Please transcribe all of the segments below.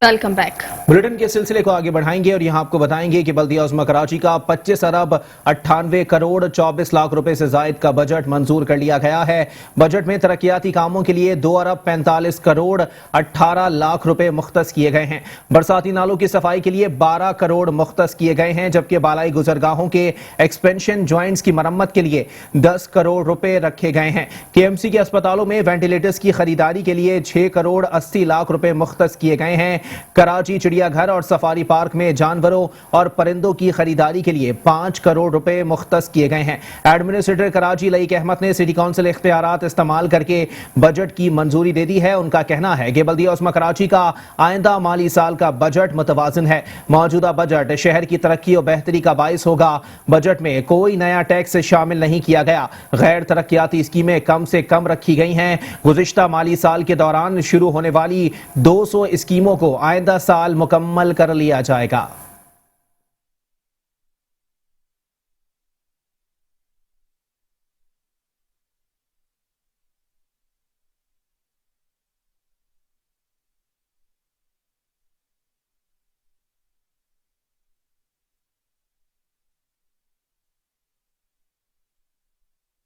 Welcome back. Bulletin के सिलसिले को आगे बढ़ाएंगे और यहां आपको बताएंगे कि बल्दिया उज़्मा कराची का 25 अरब 98 करोड़ 24 लाख रुपए से जायद का बजट मंजूर कर लिया गया है। बजट में तरक्याती कामों के लिए 2 अरब 45 करोड़ 18 लाख रुपए मुख्तस किए गए हैं। बरसाती नालों की सफाई के लिए 12 करोड़ मुख्तस किए गए हैं, जबकि बालाई गुजरगाहों के एक्सपेंशन ज्वाइंट्स की मरम्मत के लिए 10 करोड़ रुपए रखे गए हैं। KMC के अस्पतालों में वेंटिलेटर्स की खरीदारी के लिए 6 करोड़ 80 लाख रुपए मुख्तस किए गए हैं। कराची चिड़ियाघर और सफारी पार्क में जानवरों और परिंदों की खरीदारी के लिए 5 करोड़ रुपए मुख्तस किए गए हैं। एडमिनिस्ट्रेटर कराची लईक अहमद ने सिटी काउंसिल इख्तियारात इस्तेमाल करके बजट की मंजूरी दे दी है। उनका कहना है कि बल्दिया उज़्मा कराची का आइंदा माली साल का बजट मुतवाज़िन है। मौजूदा बजट शहर की तरक्की और बेहतरी का बाइस होगा। बजट में कोई नया टैक्स शामिल नहीं किया गया। गैर तरक्याती स्कीमें कम से कम रखी गई हैं। गुज़िश्ता माली साल के दौरान शुरू होने वाली 200 स्कीमों को आइंदा साल मुकम्मल कर लिया जाएगा।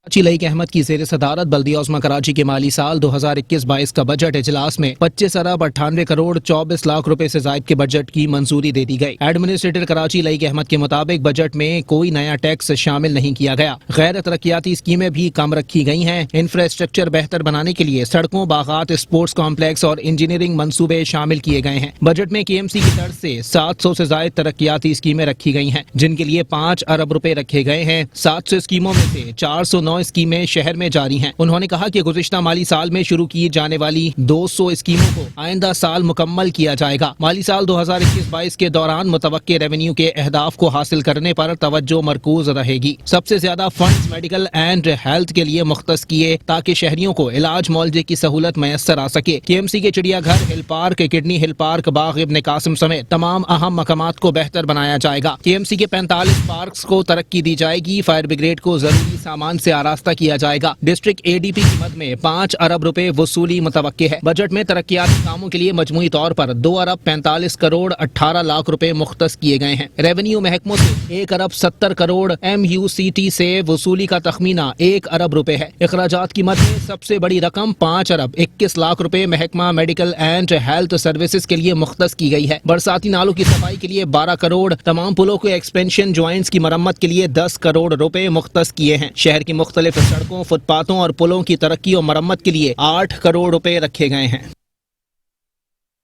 कराची लईक अहमद की ज़ेर सदारत बल्दिया उज़्मा कराची के माली साल 2021-22 का बजट इजलास में 25 अरब 98 करोड़ 24 लाख रुपए से जायद के बजट की मंजूरी दे दी गई। एडमिनिस्ट्रेटर कराची लईक अहमद के मुताबिक बजट में कोई नया टैक्स शामिल नहीं किया गया। गैर तरक्याती स्कीमें भी कम रखी गई हैं। इंफ्रास्ट्रक्चर बेहतर बनाने के लिए सड़कों, बागात, स्पोर्ट्स कॉम्प्लेक्स और इंजीनियरिंग मंसूबे शामिल किए गए हैं। बजट में KMC की तर्ज से 700 से जायद तरक्याती स्कीमें रखी गई हैं, जिनके लिए 5 अरब रुपए रखे गए हैं। 700 स्कीमों में से 409 स्कीमें शहर में जारी हैं। उन्होंने कहा कि गुज़िश्ता माली साल में शुरू की जाने वाली 200 स्कीमों को आइंदा साल मुकम्मल किया जाएगा। माली साल 2021-22 के दौरान मुतवक्के रेवेन्यू के अहदाफ को हासिल करने पर तवज्जो मरकूज रहेगी। सबसे ज्यादा फंड्स मेडिकल एंड हेल्थ के लिए मुख्तस किए ताकि शहरियों को इलाज मुआवजे की सहूलत मैसर आ सके। KMC के चिड़ियाघर, hill park, kidney hill park, बाग इब्न कासिम समेत तमाम अहम मकामात को बेहतर बनाया जाएगा। KMC के 45 पार्क्स को तरक्की दी जाएगी। फायर ब्रिगेड को जरूरी सामान से आरास्ता किया जाएगा। डिस्ट्रिक्ट ADP की मद में 5 अरब रुपए वसूली मुतवक्के है। बजट में तरक्याती कामों के लिए मजमूई तौर पर 2 अरब 45 करोड़ 18 लाख रुपए मुख्तस किए गए हैं। रेवेन्यू महकमों से 1 अरब 70 करोड़, MUCT से वसूली का तखमीना 1 अरब रुपए है। अखराजात की मद में सबसे बड़ी रकम 5 अरब 21 लाख रुपए महकमा मेडिकल एंड हेल्थ सर्विसेज के लिए मुख्तस की गई है। बरसाती नालों की सफाई के लिए 12 करोड़, तमाम पुलों के एक्सपेंशन ज्वाइंट्स की मरम्मत के लिए 10 करोड़ रुपए मुख्तस किए हैं। शहर की मुख्तलिफ सड़कों, फुटपाथों और पुलों की तरक्की और मरम्मत के लिए 8 करोड़ रुपए रखे गए हैं।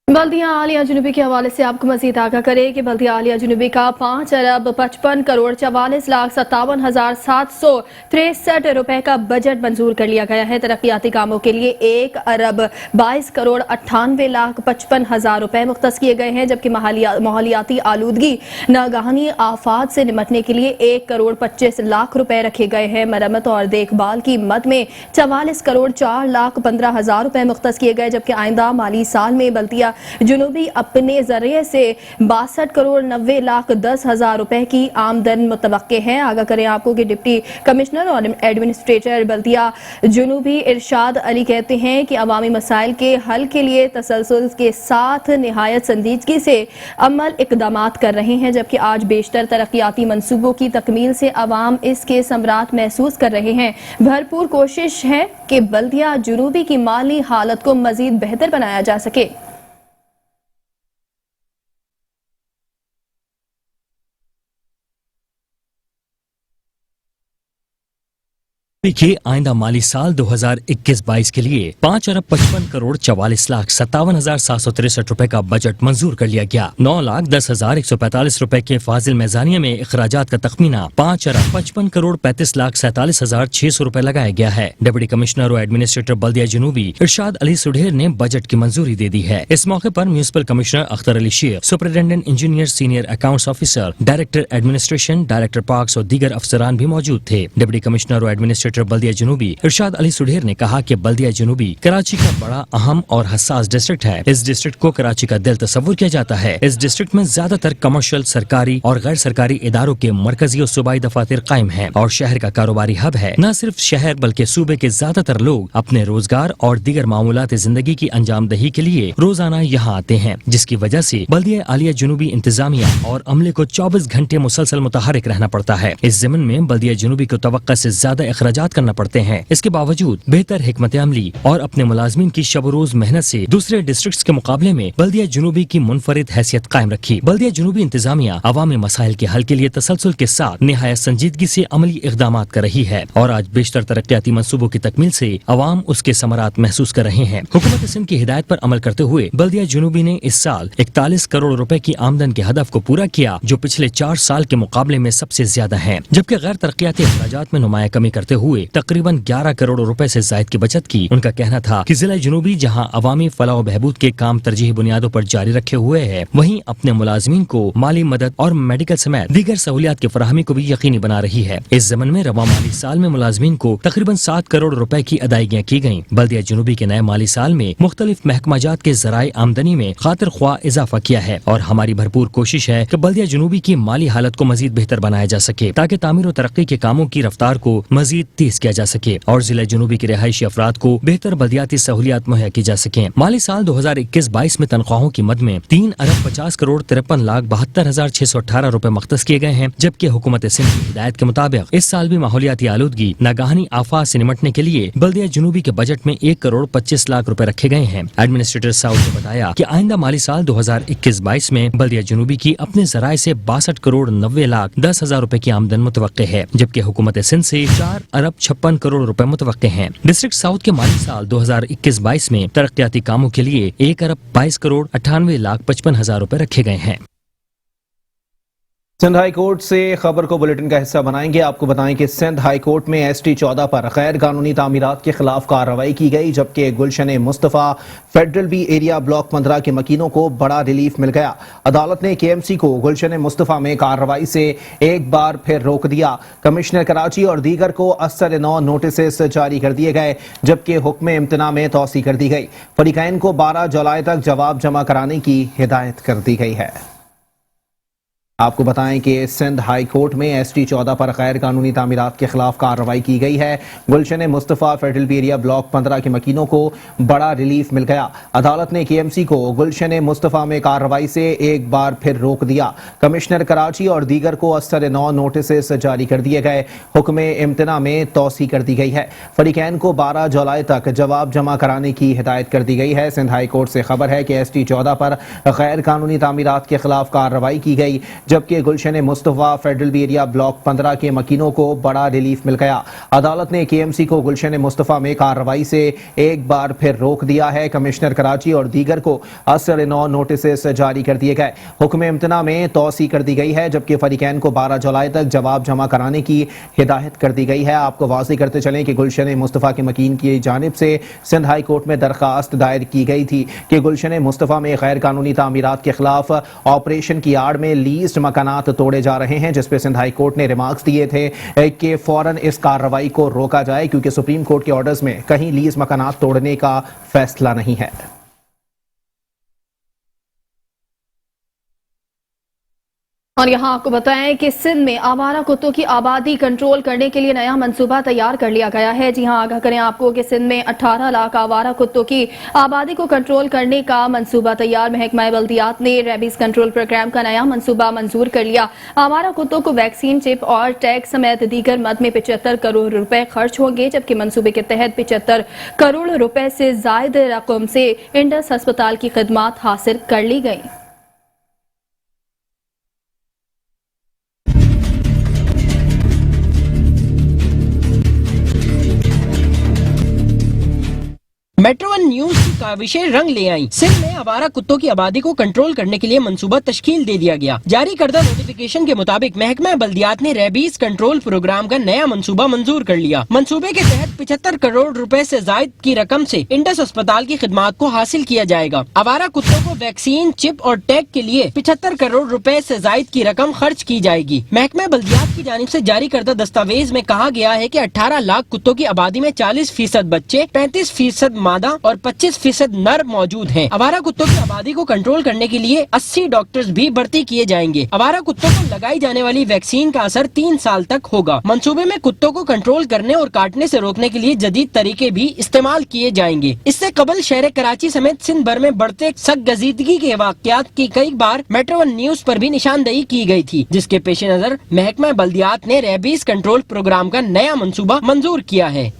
बल्दिया आलिया जुनूबी के हवाले से आपको मजीद आगाह करें कि बल्दिया आलिया जुनूबी का 5 अरब 55 करोड़ 44 लाख 57,763 रुपए का बजट मंजूर कर लिया गया है। तरक्याती कामों के लिए 1 अरब 22 करोड़ 98 लाख 55 हजार रुपए मुख्तस किए गए हैं, जबकि माहौलियाती आलूदगी, नागहानी आफात से निपटने के लिए 1 करोड़ 25 लाख रुपए रखे गए हैं। मरम्मत और देखभाल की मद में 44 करोड़ 4 लाख 15 हजार रुपए मुख्तस किए गए, जबकि आइंदा माली साल में बल्दिया जुनूबी अपने जरिए से 62 करोड़ 90 लाख 10 हजार रुपए की आमदन मुतवक्के है। आगाह करें आपको कि डिप्टी कमिश्नर और एडमिनिस्ट्रेटर बल्दिया जुनूबी इरशाद अली कहते हैं कि अवामी मसाइल के हल के लिए तसलसल के साथ निहायत संजीदगी से अमल इकदामात कर रहे हैं, जबकि आज बेशतर तरक्याती मंसूबों की तकमील से अवाम इसके समरात महसूस कर रहे हैं। भरपूर कोशिश है कि बल्दिया जुनूबी की माली हालत को मजीद बेहतर बनाया जा सके। के आइंदा माली साल 2021-22 के लिए 5 अरब 55 करोड़ 44 लाख 57,763 रुपए का बजट मंजूर कर लिया गया। 9 लाख 10,145 रुपए के फाजिल मेजानिया में अखराजात का तखमीना 5 अरब 55 करोड़ 35 लाख 47,600 रुपए लगाया गया है। डिप्टी कमिश्नर और एडमिनिस्ट्रेटर बल्दिया जुनूबी इरशाद अली सुढेर ने बजट की मंजूरी दे दी है। इस मौके पर municipal commissioner Akhtar Ali Shaikh, superintendent engineer, senior accounts officer, director administration, director parks और दीगर अफसरान भी मौजूद थे। डिप्टी कमिश्नर और एडमिनिस्ट्रेटर एडमिनिस्ट्रेटर बल्दिया जनूबी इरशाद अली सुढेर ने कहा कि बल्दिया जनूबी कराची का बड़ा अहम और हसास डिस्ट्रिक्ट है। इस डिस्ट्रिक्ट को कराची का दिल तस्वुर किया जाता है। इस डिस्ट्रिक्ट में ज्यादातर कमर्शियल, सरकारी और गैर सरकारी इदारों के मरकजी और सूबाई दफातर कायम हैं और शहर का कारोबारी हब है। न सिर्फ शहर बल्कि सूबे के ज्यादातर लोग अपने रोजगार और दीगर मामूलात जिंदगी की अंजामदही के लिए रोजाना यहाँ आते हैं, जिसकी वजह से बल्दिया आलिया जनूबी इंतजामिया और अमले को 24 घंटे मुसलसल मुतहरिक रहना पड़ता है। इस ज़मीन में बल्दिया जनूबी को तवक्का से ज्यादा अखराजात करना पड़ते हैं। इसके बावजूद बेहतर हिकमत अमली और अपने मुलाजमीन की शब रोज मेहनत से दूसरे डिस्ट्रिक्ट के मुकाबले में बल्दिया जनूबी की मुनफरिद हैसियत कायम रखी। बल्दिया जनूबी इंतजामिया अवामी मसाइल के हल के लिए तसलसल के साथ निहायत संजीदगी से अमली इक़दामात कर रही है और आज बेशतर तरक्याती मंसूबों की तकमील से अवाम उसके समरात महसूस कर रहे हैं। हुकूमत सिंध की हिदायत पर अमल करते हुए बल्दिया जनूबी ने इस साल 41 करोड़ रुपए की आमदन के हदफ को पूरा किया, जो पिछले 4 साल के मुकाबले में सबसे ज्यादा है। जबकि गैर तरक्याती अखराजात में नुमाया कमी करते हुए तकरीबन 11 करोड़ रुपए से जायद की बचत की। उनका कहना था कि जिला जनूबी जहां अवामी फलाह व बहबूद के काम तरजीही बुनियादों पर जारी रखे हुए है, वहीं अपने मुलाजमीन को माली मदद और मेडिकल समेत दीगर सहूलियात की फराहमी को भी यकीनी बना रही है। इस ज़मन में रवा माली साल में मुलाजमीन को तकरीबन 7 करोड़ रुपए की अदायगियाँ की गयी। बल्दिया जनूबी के नए माली साल में मुख्तलिफ महकमाजात के ज़राए आमदनी में खातिर ख्वाह इजाफा किया है और हमारी भरपूर कोशिश है कि बल्दिया जनूबी की माली हालत को मजीद बेहतर बनाया जा सके ताकि तामीर और तरक्की के कामों की रफ्तार को मजीद तेज किया जा सके और जिला जनूबी के रिहायशी अफराद को बेहतर बल्दियाती सहूलियात मुहैया की जा सके। माली साल 2021-22 में तनख्वाहों की मद में 3 अरब 50 करोड़ 53,72,618 रुपए मख्तस किए गए हैं, जबकि हुकूमत सिंध की हिदायत के मुताबिक इस साल भी माहौलियाती आलूदगी नागाहानी आफात से निमटने के लिए बल्दिया जनूबी के बजट में 1 करोड़ 25 लाख रुपए रखे गए हैं। एडमिनिस्ट्रेटर साउद ने बताया कि आइंदा माली साल 2021-22 में बल्दिया जनूबी की अपने जराए से 62 करोड़ 90 लाख 10 हजार रुपए की आमदन मुतवक्के है, जबकि हुकूमत सिंध से 4 अरब 56 करोड़ रुपए मुतवक्के हैं। डिस्ट्रिक्ट साउथ के माली साल 2021-22 में तरक्याती कामों के लिए 1 अरब 22 करोड़ 98 लाख 55 हजार रुपए रखे गए हैं। सिंध हाई कोर्ट से खबर को बुलेटिन का हिस्सा बनाएंगे। आपको बताएं कि सिंध हाई कोर्ट में ST 14 पर गैर कानूनी तामीरात के खिलाफ कार्रवाई की गई, जबकि Gulshan Mustafa federal B area block 15 के मकीनों को बड़ा रिलीफ मिल गया। अदालत ने KMC को गुलशन मुस्तफ़ा में कार्रवाई से एक बार फिर रोक दिया। कमिश्नर कराची और दीगर को असर नौ नोटिस जारी कर दिए गए, जबकि हुक्म इम्तना में तोसी कर दी गई। फरीकैन को 12 जुलाई तक जवाब जमा कराने की हिदायत कर दी गई है। आपको बताएं कि सिंध हाई कोर्ट में ST 14 पर गैर कानूनी तामीरात के खिलाफ कार्रवाई की गई है। Gulshan Mustafa federal B area block 15 के मकीनों को बड़ा रिलीफ मिल गया। अदालत ने KMC को गुलशन मुस्तफ़ा में कार्रवाई से एक बार फिर रोक दिया। कमिश्नर कराची और दीगर को असर नौ नोटिस जारी कर दिए गए। हुक्म इम्तना में तोसी कर दी गई है। फरीकैन को 12 जुलाई तक जवाब जमा कराने की हिदायत कर दी गई है। सिंध हाई कोर्ट से खबर है कि ST 14 पर गैर कानूनी तामीरात के खिलाफ कार्रवाई की गई, जबकि Gulshan Mustafa federal B area block 15 के मकीनों को बड़ा रिलीफ मिल गया। अदालत ने KMC को गुलशन मुस्तफ़ा में कार्रवाई से एक बार फिर रोक दिया है। कमिश्नर कराची और दीगर को असर नौ नोटिस जारी कर दिए गए। हुक्म इम्तना में तोसी कर दी गई है, जबकि फरीकैन को 12 जुलाई तक जवाब जमा कराने की हिदायत कर दी गई है। आपको वाज़ेह करते चलें कि गुलशन मुस्तफ़ा के मकीन की जानिब से सिंध हाई कोर्ट में दरख्वास्त दायर की गई थी कि गुलशन मुस्तफ़ा में गैर कानूनी तामीरात के खिलाफ ऑपरेशन की आड़ में लीज मकानात तोड़े जा रहे हैं, जिस पे सिंध हाई कोर्ट ने रिमार्क्स दिए थे कि फौरन इस कार्रवाई को रोका जाए, क्योंकि सुप्रीम कोर्ट के ऑर्डर्स में कहीं लीज मकानात तोड़ने का फैसला नहीं है। और यहाँ आपको बताएं कि सिंध में आवारा कुत्तों की आबादी कंट्रोल करने के लिए नया मंसूबा तैयार कर लिया गया है। जी हाँ, आगाह करें आपको कि सिंध में 18 लाख आवारा कुत्तों की आबादी को कंट्रोल करने का मंसूबा तैयार। महकमा बल्दियात ने रेबीज कंट्रोल प्रोग्राम का नया मंसूबा मंजूर कर लिया। आवारा कुत्तों को वैक्सीन, चिप और टैग समेत दीगर मद में 75 करोड़ रुपए खर्च होंगे, जबकि मंसूबे के तहत 75 करोड़ रुपए से जायद रकम से इंडस अस्पताल की खिदमात हासिल कर ली गई। मेट्रो वन न्यूज की काविशें रंग ले आई। सिंध में आवारा कुत्तों की आबादी को कंट्रोल करने के लिए मंसूबा तश्कील दे दिया गया। जारी करदा नोटिफिकेशन के मुताबिक महकमा बल्दियात ने रेबीज कंट्रोल प्रोग्राम का नया मंसूबा मंजूर कर लिया। मंसूबे के तहत 75 करोड़ रुपए से जायद की रकम से इंडस अस्पताल की खिदमात को हासिल किया जाएगा। आवारा कुत्तों को वैक्सीन, चिप और टैग के लिए 75 करोड़ रुपए से जायद की रकम खर्च की जाएगी। महकमा बल्दियात की जानिब से जारी करदा दस्तावेज में कहा गया है कि 18 लाख कुत्तों की आबादी में 40% बच्चे, 35% मादा और 25% नर मौजूद हैं। आवारा कुत्तों की आबादी को कंट्रोल करने के लिए 80 डॉक्टर्स भी भर्ती किए जाएंगे। आवारा कुत्तों को लगाई जाने वाली वैक्सीन का असर 3 साल तक होगा। मंसूबे में कुत्तों को कंट्रोल करने और काटने से रोकने के लिए जदीद तरीके भी इस्तेमाल किए जाएंगे। इससे कबल शहर कराची समेत सिंध भर में बढ़ते गजीदगी के वाकयात की कई बार मेट्रो वन न्यूज पर भी निशानदेही की गई थी, जिसके पेश नजर महकमा बल्दियात ने रेबीज कंट्रोल प्रोग्राम का नया मंसूबा मंजूर किया है।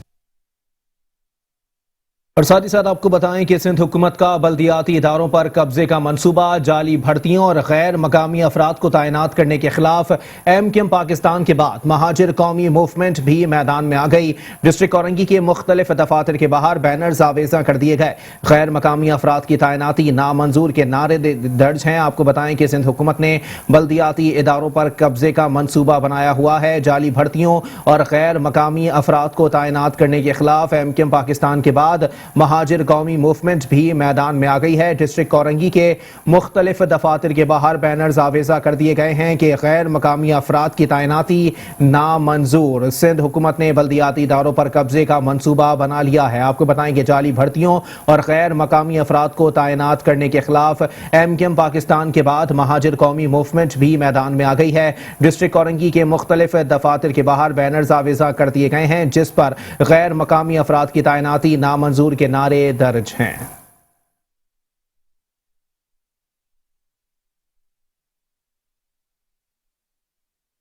और साथ ही साथ आपको बताएं कि सिंध हुकूमत का बल्दियाती इदारों पर कब्जे का मंसूबा, जाली भर्तियों और गैर मकामी अफराद को तैनात करने के खिलाफ MKM पाकिस्तान के बाद महाजिर कौमी मूवमेंट भी मैदान में आ गई। डिस्ट्रिक्ट औरंगी के मुख्तलिफ दफातर के बाहर बैनर्स आवेजा कर दिए गए। गैर मकामी अफराद की तैनाती नामंजूर के नारे दर्ज हैं। आपको बताएं कि सिंध हुकूमत ने बल्दियाती इदारों पर कब्जे का मंसूबा बनाया हुआ है। जाली भर्तियों और गैर मकामी अफराद को तैनात करने के खिलाफ MKM पाकिस्तान के बाद महाजिर कौमी मूवमेंट भी मैदान में आ गई है। डिस्ट्रिक्ट औरंगी के मुख्तलिफ दफातर के बाहर बैनर्स आवेजा कर दिए गए हैं कि गैर मकामी अफराद की तैनाती नामंजूर। सिंध हुकूमत ने बल्दियाती इदारों पर कब्जे का मंसूबा बना लिया है। आपको बताएं कि जाली भर्तियों और गैर मकामी अफराद को तैनात करने के खिलाफ MKM पाकिस्तान के बाद महाजिर कौमी मूवमेंट भी मैदान में आ गई है। डिस्ट्रिक्ट औरंगी के मुख्तलिफ दफातर के बाहर बैनर्स आवेजा कर दिए गए हैं, जिस पर गैर मकामी अफराद की तैनाती नामंजूर के नारे दर्ज हैं।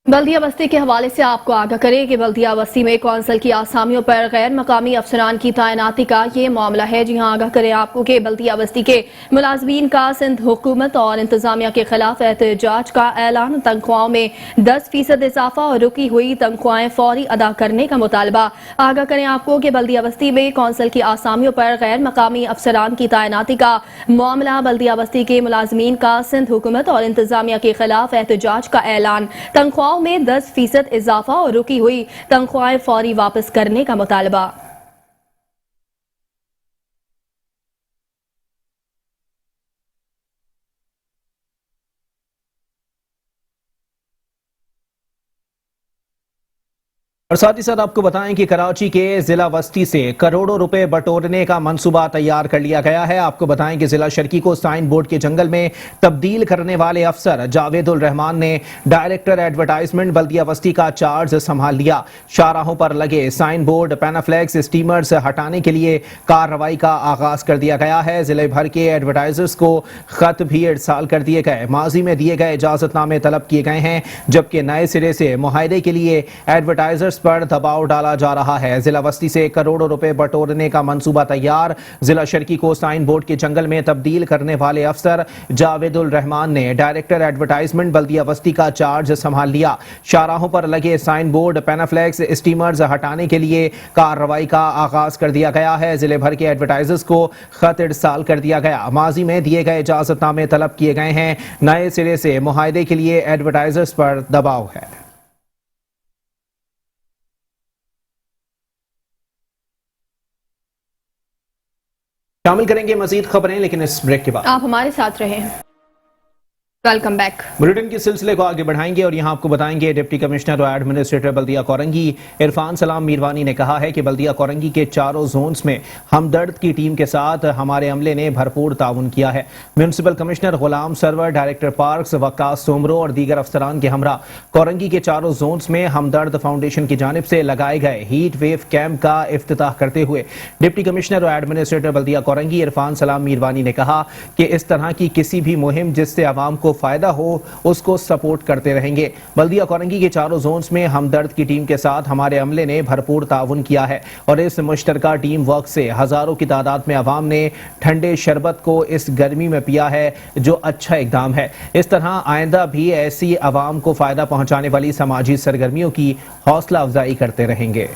बल्दिया बस्ती के हवाले से आपको आगाह करें कि बल्दिया बस्ती में कौंसिल की आसामियों पर गैर मकामी अफसरान की तैनाती का ये मामला है। जी हाँ, आगाह करें आपको कि बल्दिया बस्ती के मुलाजमीन का सिंध हुकूमत और इंतजामिया के खिलाफ एहतजाज का ऐलान। तनख्वाहों में 10% इजाफा और रुकी हुई तनख्वाहें फौरी अदा करने का मुतालबा। आगाह करें आपको कि बल्दिया बस्ती में कौंसिल की आसामियों पर गैर मकामी अफसरान की तैनाती का मामला। बल्दिया बस्ती के मुलाजमीन का सिंध हुकूमत और इंतजामिया के खिलाफ एहतजाज का ऐलान। तनख्वाहों में 10% इजाफा और रुकी हुई तनख्वाहें फौरी वापस करने का मुतालबा। और साथ ही साथ आपको बताएं कि कराची के जिला वस्ती से करोड़ों रुपए बटोरने का मंसूबा तैयार कर लिया गया है। आपको बताएं कि जिला शर्की को साइन बोर्ड के जंगल में तब्दील करने वाले अफसर जावेदुल रहमान ने डायरेक्टर एडवर्टाइजमेंट बल्दिया वस्ती का चार्ज संभाल लिया। शाहराहों पर लगे साइन बोर्ड, पैनाफ्लेक्स, स्टीमर्स हटाने के लिए कार्रवाई का आगाज कर दिया गया है। जिले भर के एडवर्टाइजर्स को खत भी इरसाल कर दिए गए। माजी में दिए गए इजाजतनामे तलब किए गए हैं, जबकि नए सिरे से मुआहदे के लिए एडवर्टाइजर्स पर दबाव डाला जा रहा है। जिला वस्ती से करोड़ों रुपए बटोरने का मंसूबा तैयार। जिला शर्की को साइन बोर्ड के जंगल में तब्दील करने वाले अफसर जावेदुल रहमान ने डायरेक्टर एडवर्टाइजमेंट बल्दिया वस्ती का चार्ज संभाल लिया। शाहराहों पर लगे साइन बोर्ड, पैनाफ्लेक्स, स्टीमर्स हटाने के लिए कार्रवाई का आगाज कर दिया गया है। जिले भर के एडवर्टाइजर्स को खत इरसाल कर दिया गया। माजी में दिए गए इजाजतनामे तलब किए गए हैं। नए सिरे से मुआहदे के लिए एडवर्टाइजर्स पर दबाव है। शामिल करेंगे मजीद खबरें, लेकिन इस ब्रेक के बाद आप हमारे साथ रहें। Welcome back. बुलेटिन के सिलसिले को आगे बढ़ाएंगे और यहां आपको बताएंगे डिप्टी कमिश्नर और एडमिनिस्ट्रेटर बल्दिया कोरंगी इरफान सलाम मीरवानी ने कहा है कि बल्दिया कोरंगी के चारों जोन्स में हमदर्द की टीम के साथ हमारे अमले ने भरपूर ताउन किया है। म्यूनिसिपल कमिश्नर गुलाम सरवर, डायरेक्टर पार्क्स वक्कास सोमरो और दीगर अफसरान के हमरा कोरंगी के चारों जोन्स में हमदर्द फाउंडेशन की जानिब से लगाए गए हीट वेव कैंप का इफ्तिताह करते हुए डिप्टी कमिश्नर और एडमिनिस्ट्रेटर बल्दिया कोरंगी इरफान सलाम मीरवानी ने कहा कि इस तरह की किसी भी मुहिम जिससे आवाम को फायदा हो उसको सपोर्ट करते रहेंगे। बल्दिया कोरंगी के चारों जोन्स में हमदर्द की टीम के साथ हमारे अमले ने भरपूर ताउन किया है और इस मुश्तरका टीम वर्क से हजारों की तादाद में अवाम ने ठंडे शरबत को इस गर्मी में पिया है, जो अच्छा इकदाम है। इस तरह आइंदा भी ऐसी अवाम को फायदा पहुंचाने वाली समाजी सरगर्मियों की हौसला अफजाई करते रहेंगे।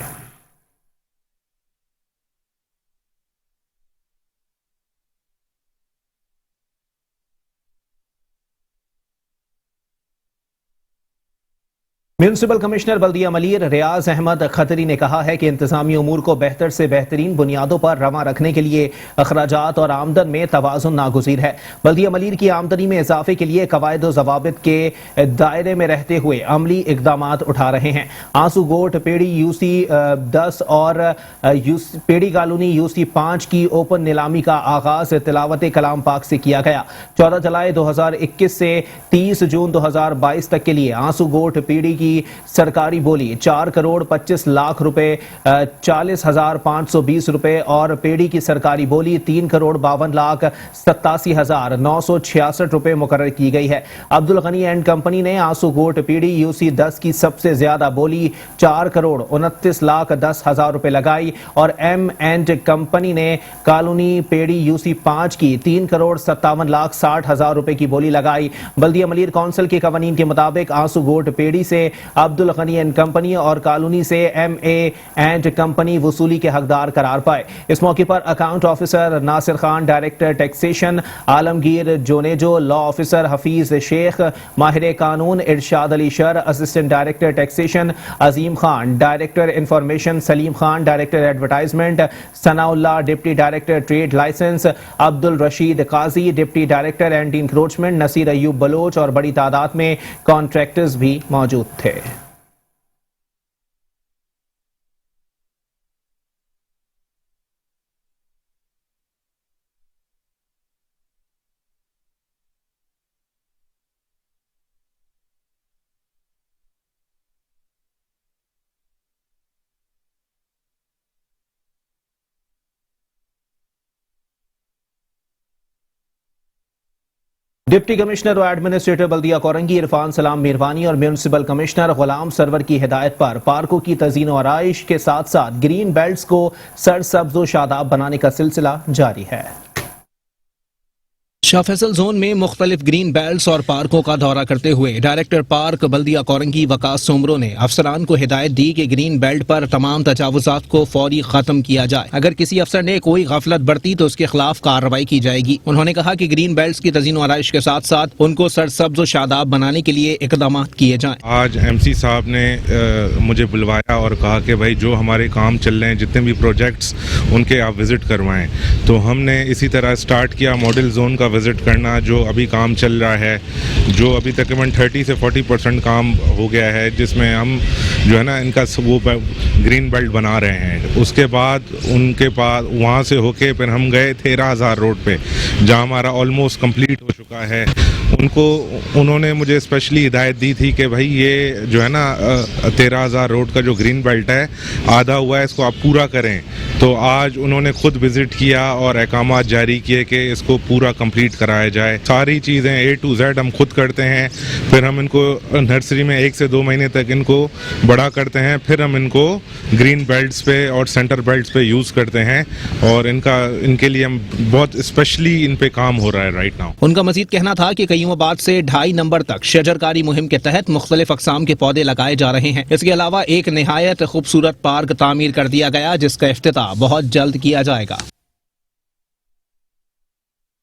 म्यूनिसिपल कमिश्नर बल्दिया मलीर रियाज अहमद खतरी ने कहा है कि इंतजामी उमूर को बेहतर से बेहतरीन बुनियादों पर रवा रखने के लिए अखराजात और आमदन में तवाज़ुन नागुज़ीर है। बल्दिया मलीर की आमदनी में इजाफे के लिए कवायद व ज़वाबित के दायरे में रहते हुए अमली इक़दामात उठा रहे हैं। आंसू गोट पेड़ी यूसी 10 और पेड़ी कॉलोनी यूसी 5 की ओपन नीलामी का आगाज तिलावत कलाम पाक से किया गया। 14 जुलाई 2021 से 30 जून 2022 तक के लिए आंसू गोट पेड़ी की सरकारी बोली 4 करोड़ 25 लाख रुपए 40,520 रुपए और पेड़ी की सरकारी बोली 3 करोड़ 52 लाख 87,966 रुपए मुकर्रर की गई है। अब्दुल गनी एंड कंपनी ने आंसू गोट पेड़ी यूसी 10 की सबसे ज्यादा बोली 4 करोड़ 29 लाख 10,000 रुपए लगाई और एम एंड कंपनी ने कॉलोनी पेड़ी यूसी 5 की 3 करोड़ 57 लाख 60,000 रुपए की बोली लगाई। बल्दिया मलीर काउंसिल के कवानीन के मुताबिक आंसू गोट पेड़ी से अब्दुल गनी एंड कंपनी और कॉलोनी से MA एंड कंपनी वसूली के हकदार करार पाए। इस मौके पर account officer Nasir Khan, director taxation Alamgir Junejo, law officer Hafeez Sheikh, माहिर कानून Irshad Ali Shar, assistant director taxation Azeem Khan, director information Salim Khan, director advertisement Sanaullah, deputy director trade license Abdul Rasheed Qazi, deputy director anti encroachment Naseer Ayub Baloch और बड़ी तादाद में कॉन्ट्रैक्टर्स भी मौजूद थे। डिप्टी कमिश्नर और एडमिनिस्ट्रेटर बल्दिया कोरंगी इरफान सलाम मीरवानी और म्यूनिसिपल कमिश्नर गुलाम सरवर की हिदायत पर पार्कों की तज़ीन और आराइश के साथ साथ ग्रीन बेल्ट्स को सरसब्ज व शादाब बनाने का सिलसिला जारी है। शाह फैसल जोन में मुख्तलिफ ग्रीन बेल्ट्स और पार्कों का दौरा करते हुए डायरेक्टर पार्क बल्दिया कोरंगी वकास सोमरो ने अफसरान को हिदायत दी कि ग्रीन बेल्ट पर तमाम तजावुजात को फौरी खत्म किया जाए। अगर किसी अफसर ने कोई गफलत बरती तो उसके खिलाफ कार्रवाई की जाएगी। उन्होंने कहा कि ग्रीन बेल्ट्स की तज़ीन आराइश के साथ साथ उनको सरसब्ज व शादाब बनाने के लिए इकदाम किए जाएं। आज MC साहब ने मुझे बुलवाया और कहा कि भाई जो हमारे काम चल रहे हैं, जितने भी प्रोजेक्ट्स, उनके आप विजिट करवाएं। तो हमने इसी तरह स्टार्ट किया मॉडल जोन का विजिट करना, जो अभी काम चल रहा है, जो अभी तकरीबन 30 से 40% काम हो गया है, जिसमें हम जो है ना इनका वो ग्रीन बेल्ट बना रहे हैं। उसके बाद उनके पास वहाँ से होके फिर हम गए 13,000 रोड पे, जहाँ हमारा ऑलमोस्ट कंप्लीट हो चुका है। उन्होंने मुझे स्पेशली हिदायत दी थी कि भाई ये जो है ना 13,000 रोड का जो ग्रीन बेल्ट है आधा हुआ है, इसको आप पूरा करें। तो आज उन्होंने खुद विजिट किया और अहकामात जारी किए कि इसको पूरा कंप्लीट कराया जाए। सारी चीज़ें A to Z हम खुद करते हैं, फिर हम इनको नर्सरी में 1 से 2 महीने तक इनको बड़ा करते हैं, फिर हम इनको ग्रीन बेल्ट्स पे और सेंटर बेल्ट्स पे यूज़ करते हैं और इनके लिए हम बहुत स्पेशली इन पे काम हो रहा है राइट नाउ। उनका मजीद कहना था कि कईयों बाद से 2.5 नंबर तक शजरकारी मुहिम के तहत मुख्तलिफ अकसाम के पौधे लगाए जा रहे हैं। इसके अलावा एक निहायत खूबसूरत पार्क तामीर कर दिया गया, जिसका इफ्तिताह बहुत जल्द किया जाएगा।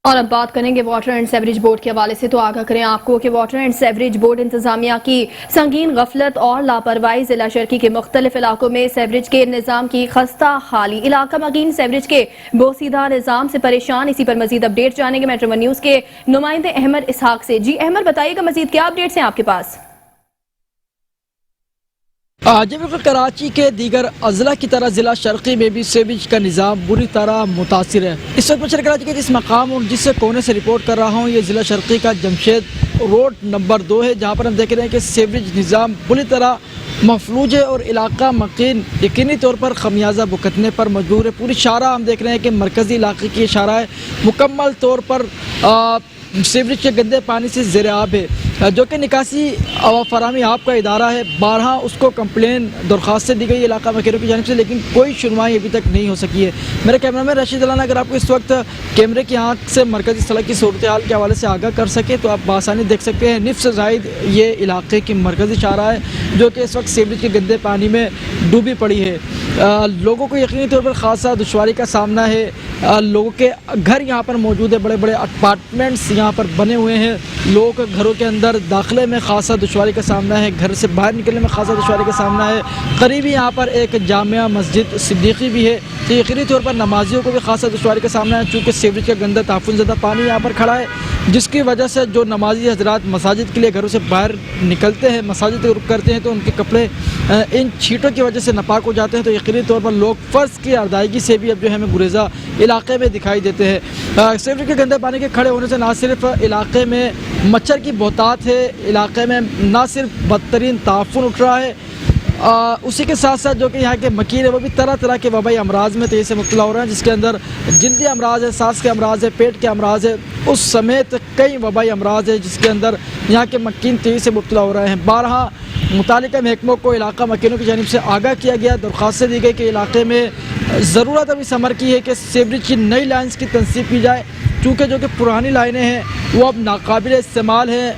और अब बात करेंगे वाटर एंड सेवरेज बोर्ड के हवाले से। तो आगाह करें आपको कि वाटर एंड सेवरेज बोर्ड इंतजामिया की संगीन गफलत और लापरवाही जिला शर्की के मुख्तलिफ इलाकों में सेवरेज के निज़ाम की खस्ता हाली। इलाका मकीन सेवरेज के बोसीदा निज़ाम से परेशान। इसी पर मजीद अपडेट जानेंगे मेट्रो वन न्यूज़ के नुमाइंदे अहमद इसहाक से। जी अहमद, बताइएगा मजीद क्या अपडेट्स हैं आपके पास? जबकि कराची के दीगर अजला की तरह ज़िला शर्की में भी सेवरेज का निज़ाम बुरी तरह मुतासिर है। इस वक्त मैं कराची के जिस मकाम और जिस कोने से रिपोर्ट कर रहा हूँ, ये ज़िला शर्की का जमशेद रोड नंबर 2 है, जहाँ पर हम देख रहे हैं कि सेवरेज निज़ाम बुरी तरह मफलूज है और इलाका मकीन यकीनी तौर पर खमियाजा भुगतने पर मजबूर है। पूरी शारा हम देख रहे हैं कि मरकज़ी इलाके की शारा है, मुकम्मल तौर पर सीवरेज के गंदे पानी से ज़ेर-आब है, जो कि निकासी फराहमी आपका इदारा है। 12 उसको कंप्लेन दरख्वास्त दी गई इलाका मकीनों की जानिब से, लेकिन कोई सुनवाई अभी तक नहीं हो सकी है। मेरे कैमरा मैन रशीद अलाना अगर आपको इस वक्त कैमरे की आँख से मरकज़ी सड़क की सूरत हाल के हवाले से आगाह कर सके तो आप बआसानी देख सकते हैं। निफ़ से ज़ायद ये इलाके की मरकज़ी शारा है, जो कि इस वक्त सीवरेज के गंदे पानी में डूबी पड़ी है। लोगों को यकीनी तौर पर खासा दुश्वारी का सामना है। लोगों के घर यहाँ पर मौजूद है, बड़े बड़े अपार्टमेंट्स यहाँ पर बने हुए हैं। लोगों के घरों के अंदर اندر داخلے میں خاصا دشواری کا سامنا ہے، گھر سے باہر نکلنے میں خاصا دشواری کا سامنا ہے۔ قریبی یہاں پر ایک جامعہ مسجد صدیقی بھی ہے، تو یقینی طور پر نمازیوں کو بھی خاصا دشواری کا سامنا ہے، چونکہ سیوریج کا گندا تعفن زدہ پانی یہاں پر کھڑا ہے، جس کی وجہ سے جو نمازی حضرات مساجد کے لیے گھروں سے باہر نکلتے ہیں، مساجد رخ کرتے ہیں، تو ان کے کپڑے ان چھینٹوں کی وجہ سے ناپاک ہو جاتے ہیں۔ تو یقینی طور پر لوگ فرض کی ادائیگی سے بھی اب جو ہے ہمیں گریزہ علاقے میں دکھائی دیتے ہیں۔ سیوریج کے گندے پانی کے کھڑے ہونے سے نہ صرف علاقے میں مچھر کی بہتات ہے، علاقے میں نہ صرف بدترین تعفن اٹھ رہا ہے، اسی کے ساتھ ساتھ جو کہ یہاں کے مکین ہیں وہ بھی طرح طرح کے وبائی امراض میں تیزی سے مبتلا ہو رہے ہیں، جس کے اندر جلدی امراض ہے، سانس کے امراض ہے، پیٹ کے امراض ہے، اس سمیت کئی وبائی امراض ہے جس کے اندر یہاں کے مکین تیزی سے مبتلا ہو رہے ہیں۔ بارہا متعلقہ محکموں کو علاقہ مکینوں کی جانب سے آگاہ کیا گیا، درخواستیں دی گئی کہ علاقے میں ضرورت اب اس امر کی ہے کہ سیوریج کی نئی لائنز کی تنصیب کی جائے، چونکہ جو کہ پرانی لائنیں ہیں وہ اب ناقابل استعمال ہیں،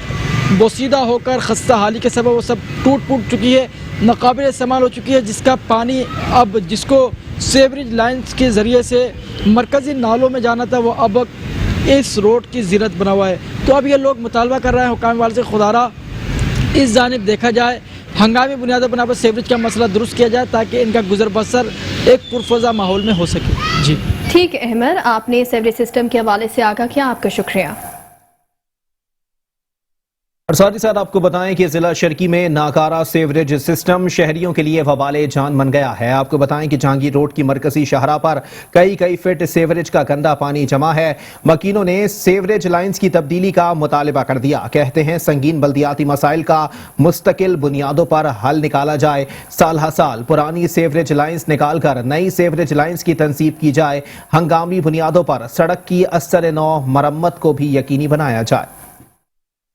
بوسیدہ ہو کر خستہ حالی کے سبب وہ سب ٹوٹ پھوٹ چکی ہے، ناقابل استعمال ہو چکی ہے، جس کا پانی اب جس کو سیوریج لائنز کے ذریعے سے مرکزی نالوں میں جانا تھا وہ اب اس روڈ کی زینت بنا ہوا ہے۔ تو اب یہ لوگ مطالبہ کر رہے ہیں حکام والے سے خدارہ اس جانب دیکھا جائے، ہنگامی بنیادوں بنا پر سیوریج کا مسئلہ درست کیا جائے تاکہ ان کا گزر بسر ایک پرفضا ماحول میں ہو سکے۔ جی ٹھیک ہے احمد، آپ نے سیوریج سسٹم کے حوالے سے آگاہ کیا، آپ کا شکریہ۔ اور ساتھ ہی ساتھ آپ کو بتائیں کہ ضلع شرکی میں ناکارہ سیوریج سسٹم شہریوں کے لیے وبال جان بن گیا ہے۔ آپ کو بتائیں کہ جہانگیر روڈ کی مرکزی شاہراہ پر کئی فٹ سیوریج کا گندا پانی جمع ہے۔ مکینوں نے سیوریج لائنز کی تبدیلی کا مطالبہ کر دیا، کہتے ہیں سنگین بلدیاتی مسائل کا مستقل بنیادوں پر حل نکالا جائے، سال ہر سال پرانی سیوریج لائنز نکال کر نئی سیوریج لائنز کی تنصیب کی جائے، ہنگامی بنیادوں پر سڑک کی اثر نو مرمت کو بھی یقینی بنایا جائے۔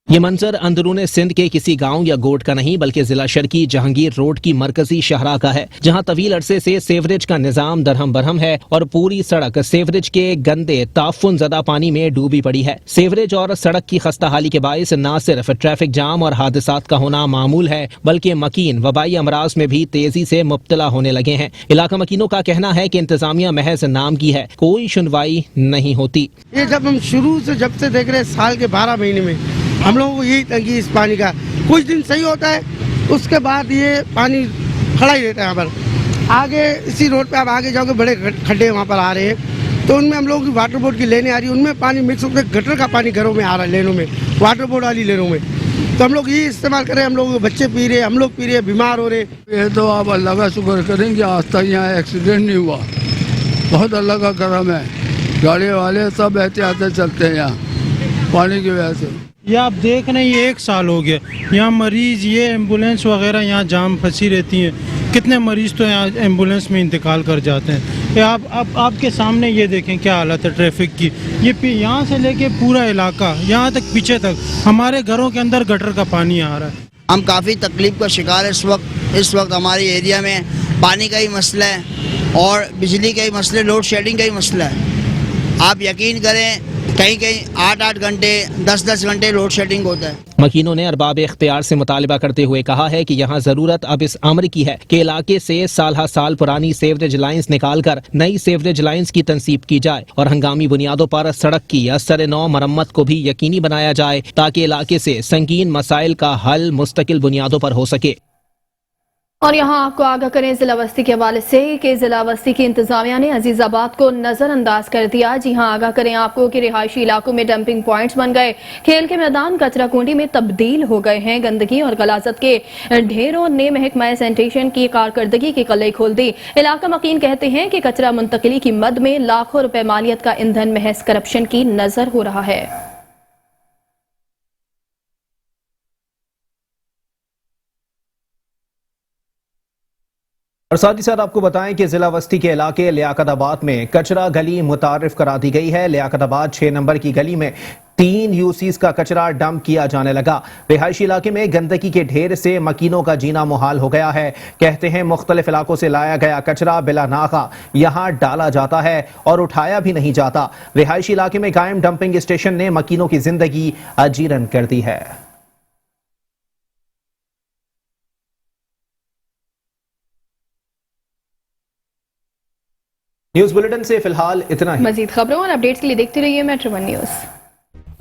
یہ منظر اندرون سندھ کے کسی گاؤں یا گوٹ کا نہیں بلکہ ضلع شرکی جہانگیر روڈ کی مرکزی شاہراہ کا ہے، جہاں طویل عرصے سے سیوریج کا نظام درہم برہم ہے اور پوری سڑک سیوریج کے گندے تعفن زدہ پانی میں ڈوبی پڑی ہے۔ سیوریج اور سڑک کی خستہ حالی کے باعث نہ صرف ٹریفک جام اور حادثات کا ہونا معمول ہے بلکہ مکین وبائی امراض میں بھی تیزی سے مبتلا ہونے لگے ہیں۔ علاقہ مکینوں کا کہنا ہے کہ انتظامیہ محض نام کی ہے، کوئی سنوائی نہیں ہوتی۔ یہ جب ہم شروع سے جب سے دیکھ رہے ہیں سال کے 12 مہینے میں ہم لوگوں کو یہی تنگی اس پانی کا، کچھ دن صحیح ہوتا ہے اس کے بعد یہ پانی کھڑا ہی رہتا ہے۔ یہاں پر آگے اسی روڈ پہ آپ آگے جاؤ گے بڑے کھڈے وہاں پر آ رہے ہیں، تو ان میں ہم لوگوں کی واٹر بورڈ کی لینیں آ رہی ہیں، ان میں پانی مکس ہو کے گٹر کا پانی گھروں میں آ رہا ہے، لینوں میں واٹر بورڈ والی لینوں میں، تو ہم لوگ یہ استعمال کر رہے ہیں، ہم لوگ بچے پی رہے ہیں، ہم لوگ پی رہے ہیں، بیمار ہو رہے ہیں۔ یہ تو آپ اللہ کا شکر کریں کہ آج تک یہاں ایکسیڈنٹ نہیں ہوا، بہت اللہ کا کرم ہے، گاڑی والے سب احتیاط چلتے ہیں یہاں پانی کی وجہ سے۔ یہ آپ دیکھ رہے ہیں یہ 1 سال ہو گیا یہاں مریض، یہ ایمبولینس وغیرہ یہاں جام پھنسی رہتی ہیں، کتنے مریض تو یہاں ایمبولینس میں انتقال کر جاتے ہیں۔ یہ آپ کے سامنے یہ دیکھیں کیا حالت ہے ٹریفک کی، یہ یہاں سے لے کے پورا علاقہ یہاں تک پیچھے تک ہمارے گھروں کے اندر گٹر کا پانی آ رہا ہے۔ ہم کافی تکلیف کا شکار ہے اس وقت ہماری ایریا میں پانی کا ہی مسئلہ ہے اور بجلی کا ہی مسئلہ، لوڈ شیڈنگ کا ہی مسئلہ ہے۔ آپ یقین کریں کہیں 8 گھنٹے 10 گھنٹے لوڈ شیڈنگ ہوتا ہے۔ مکینوں نے ارباب اختیار سے مطالبہ کرتے ہوئے کہا ہے کہ یہاں ضرورت اب اس امر کی ہے کہ علاقے سے سال ہر سال پرانی سیوریج لائنز نکال کر نئی سیوریج لائنز کی تنصیب کی جائے اور ہنگامی بنیادوں پر سڑک کی اثر نو مرمت کو بھی یقینی بنایا جائے تاکہ علاقے سے سنگین مسائل کا حل مستقل بنیادوں پر ہو سکے۔ اور یہاں آپ کو آگاہ کریں ضلع وسطی کے حوالے سے کہ ضلع وسطی کی انتظامیہ نے عزیز آباد کو نظر انداز کر دیا۔ جی ہاں، آگاہ کریں آپ کو کہ رہائشی علاقوں میں ڈمپنگ پوائنٹس بن گئے، کھیل کے میدان کچرا کنڈی میں تبدیل ہو گئے ہیں، گندگی اور غلاظت کے ڈھیروں نے محکمہ سینیٹیشن کی کارکردگی کی قلعے کھول دی۔ علاقہ مکین کہتے ہیں کہ کچرا منتقلی کی مد میں لاکھوں روپے مالیت کا ایندھن محض کرپشن کی نظر ہو رہا ہے۔ اور ساتھ ہی ساتھ آپ کو بتائیں کہ ضلع وسطی کے علاقے لیاقت آباد میں کچرا گلی متعارف کرا دی گئی ہے۔ لیاقت آباد 6 نمبر کی گلی میں 3 UCs کا کچرا ڈمپ کیا جانے لگا۔ رہائشی علاقے میں گندگی کے ڈھیر سے مکینوں کا جینا محال ہو گیا ہے۔ کہتے ہیں مختلف علاقوں سے لایا گیا کچرا بلا ناغہ یہاں ڈالا جاتا ہے اور اٹھایا بھی نہیں جاتا۔ رہائشی علاقے میں قائم ڈمپنگ اسٹیشن نے مکینوں کی زندگی اجیرن کر دی ہے۔ نیوز بلیٹن سے فی الحال اتنا ہی۔ مزید خبروں اور اپڈیٹس کے لیے دیکھتے رہیے میٹرو 1 نیوز۔